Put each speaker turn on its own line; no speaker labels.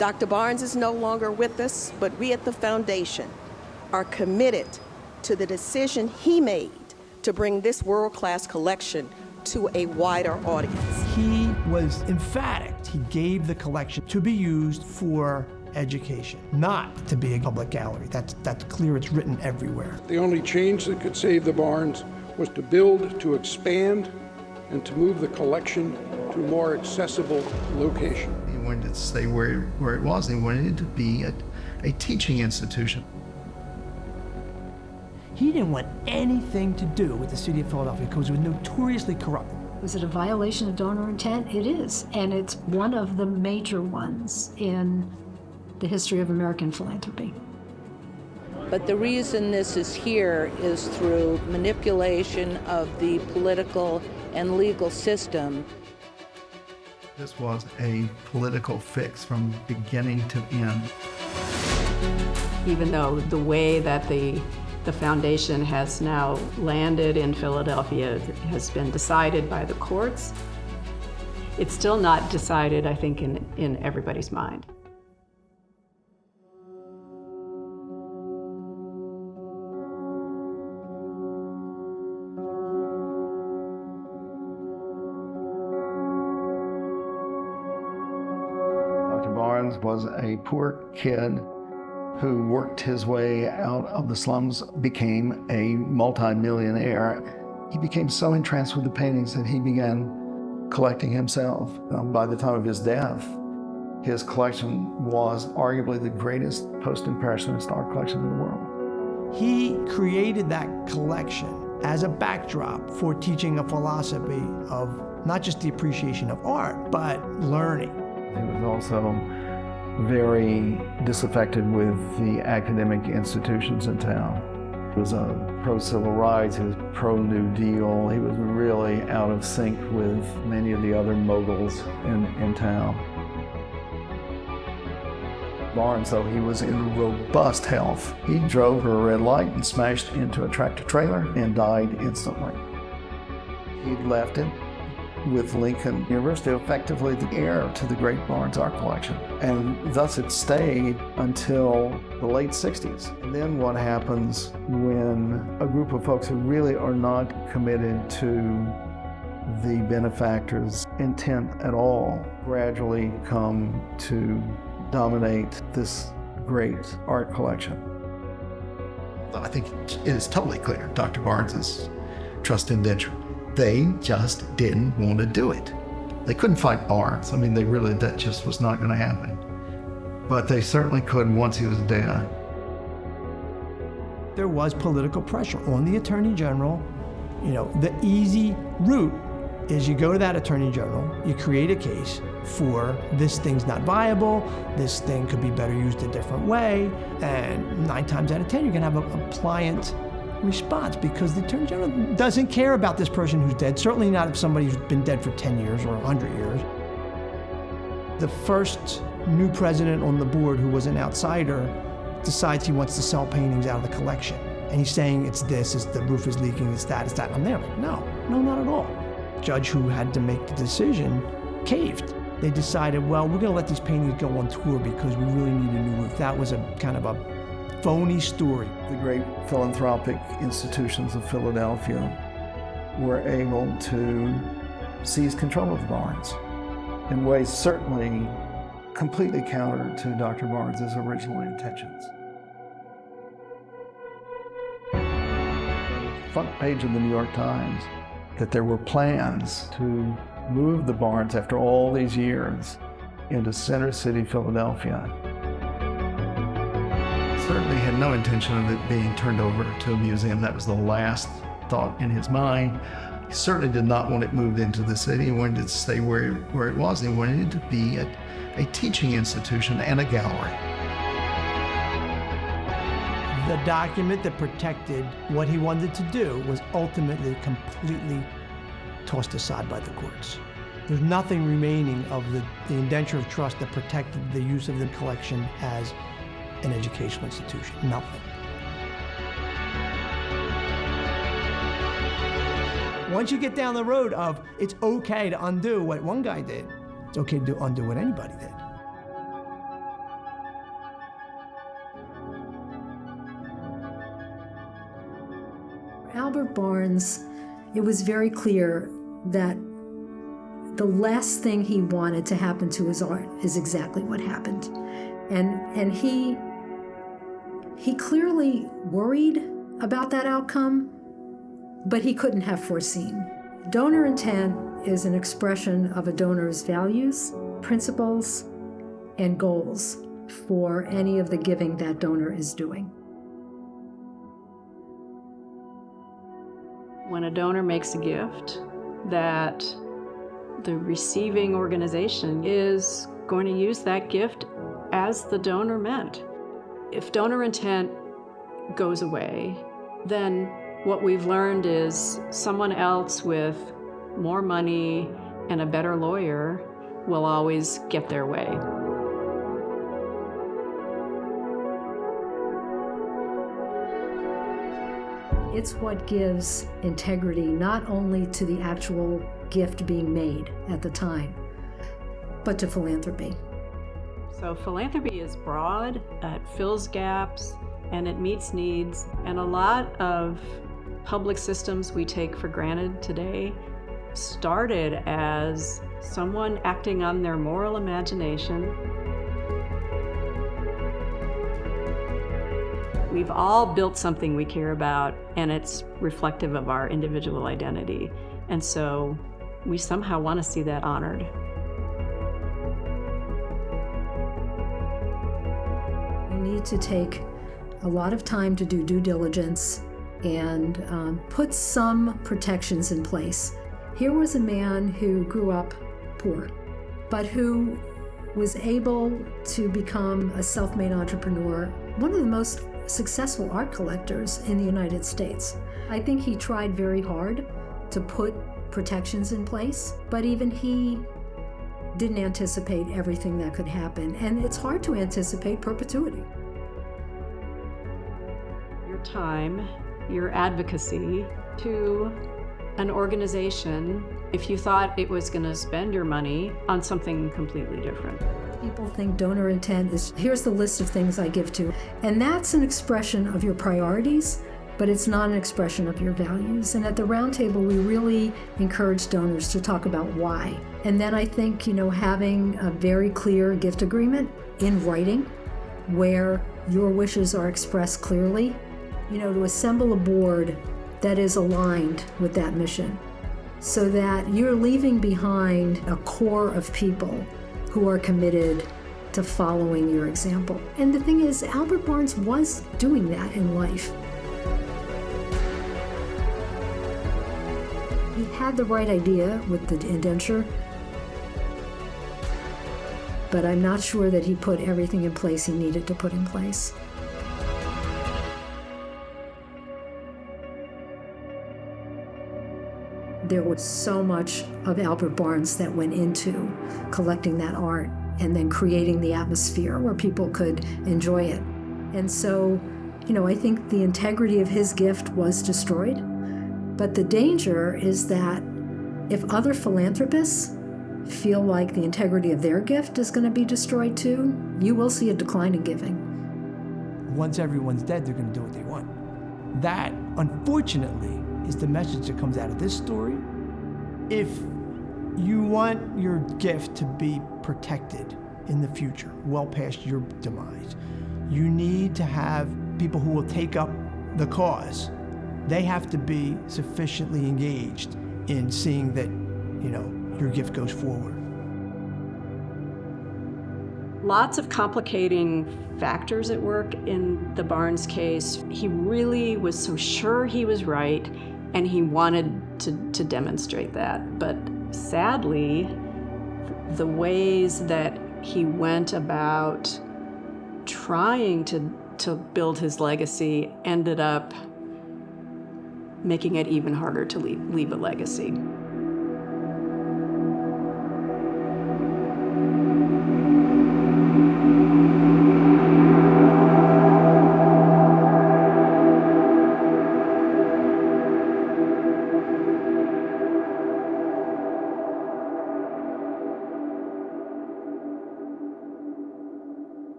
Dr. Barnes is no longer with us, but we at the Foundation are committed to the decision he made to bring this world-class collection to a wider audience.
He was emphatic. He gave the collection to be used for education, not to be a public gallery. That's clear, it's written everywhere.
The only change that could save the Barnes was to build, to expand, and to move the collection to a more accessible location.
He wanted to stay where it was. He wanted it to be a teaching institution.
He didn't want anything to do with the city of Philadelphia because it was notoriously corrupt.
Was it a violation of donor intent? It is, and it's one of the major ones in the history of American philanthropy.
But the reason this is here is through manipulation of the political and legal system.
This was a political fix from beginning to end.
Even though the way that the foundation has now landed in Philadelphia has been decided by the courts, it's still not decided, I think, in everybody's mind.
Dr. Barnes was a poor kid who worked his way out of the slums, became a multi-millionaire. He became so entranced with the paintings that he began collecting himself. By the time of his death, his collection was arguably the greatest post-impressionist art collection in the world.
He created that collection as a backdrop for teaching a philosophy of not just the appreciation of art, but learning.
He was also very disaffected with the academic institutions in town. He was a pro-civil rights, he was pro-New Deal. He was really out of sync with many of the other moguls in town. Barnes, though, he was in robust health. He drove over a red light and smashed into a tractor trailer and died instantly. He left it with Lincoln University, effectively the heir to the great Barnes art collection. And thus it stayed until the late 60s. And then what happens when a group of folks who really are not committed to the benefactor's intent at all gradually come to dominate this great art collection?
I think it is totally clear Dr. Barnes's trust indenture. They just didn't want to do it. They couldn't fight Barnes. I mean, that just was not going to happen. But they certainly could once he was dead.
There was political pressure on the Attorney General. You know, the easy route is you go to that Attorney General, you create a case for this thing's not viable, this thing could be better used a different way, and 9 times out of 10 you're going to have a pliant response because the Attorney General doesn't care about this person who's dead, certainly not if somebody's been dead for 10 years or 100 years. The first new president on the board, who was an outsider, decides he wants to sell paintings out of the collection. And he's saying it's this, it's the roof is leaking, it's that, and I'm there like, no, not at all. The judge who had to make the decision caved. They decided, well, we're gonna let these paintings go on tour because we really need a new roof. That was a kind of a phony story.
The great philanthropic institutions of Philadelphia were able to seize control of the Barnes in ways certainly completely counter to Dr. Barnes's original intentions. Front page of the New York Times that there were plans to move the Barnes after all these years into Center City, Philadelphia.
Certainly had no intention of it being turned over to a museum. That was the last thought in his mind. He certainly did not want it moved into the city. He wanted it to stay where it was. He wanted it to be a teaching institution and a gallery.
The document that protected what he wanted to do was ultimately completely tossed aside by the courts. There's nothing remaining of the indenture of trust that protected the use of the collection as an educational institution, nothing. Once you get down the road of it's okay to undo what one guy did, it's okay to undo what anybody did.
Albert Barnes, it was very clear that the last thing he wanted to happen to his art is exactly what happened. And he clearly worried about that outcome, but he couldn't have foreseen. Donor intent is an expression of a donor's values, principles, and goals for any of the giving that donor is doing.
When a donor makes a gift, that the receiving organization is going to use that gift as the donor meant. If donor intent goes away, then what we've learned is someone else with more money and a better lawyer will always get their way.
It's what gives integrity not only to the actual gift being made at the time, but to philanthropy.
So philanthropy is broad, it fills gaps, and it meets needs. And a lot of public systems we take for granted today started as someone acting on their moral imagination. We've all built something we care about, and it's reflective of our individual identity. And so we somehow want to see that honored.
You need to take a lot of time to do due diligence and put some protections in place. Here was a man who grew up poor, but who was able to become a self-made entrepreneur, one of the most successful art collectors in the United States. I think he tried very hard to put protections in place, but even he didn't anticipate everything that could happen. And it's hard to anticipate perpetuity.
Your time, your advocacy to an organization, if you thought it was going to spend your money on something completely different.
People think donor intent is, here's the list of things I give to. And that's an expression of your priorities, but it's not an expression of your values. And at the Roundtable, we really encourage donors to talk about why. And then I think, having a very clear gift agreement in writing where your wishes are expressed clearly, to assemble a board that is aligned with that mission so that you're leaving behind a core of people who are committed to following your example. And the thing is, Albert Barnes was doing that in life. He had the right idea with the indenture, but I'm not sure that he put everything in place he needed to put in place. There was so much of Albert Barnes that went into collecting that art and then creating the atmosphere where people could enjoy it. And so, I think the integrity of his gift was destroyed. But the danger is that if other philanthropists feel like the integrity of their gift is going to be destroyed too, you will see a decline in giving.
Once everyone's dead, they're going to do what they want. That, unfortunately, is the message that comes out of this story. If you want your gift to be protected in the future, well past your demise, you need to have people who will take up the cause. They have to be sufficiently engaged in seeing that, your gift goes forward.
Lots of complicating factors at work in the Barnes case. He really was so sure he was right, and he wanted to demonstrate that. But sadly, the ways that he went about trying to build his legacy ended up making it even harder to leave a legacy.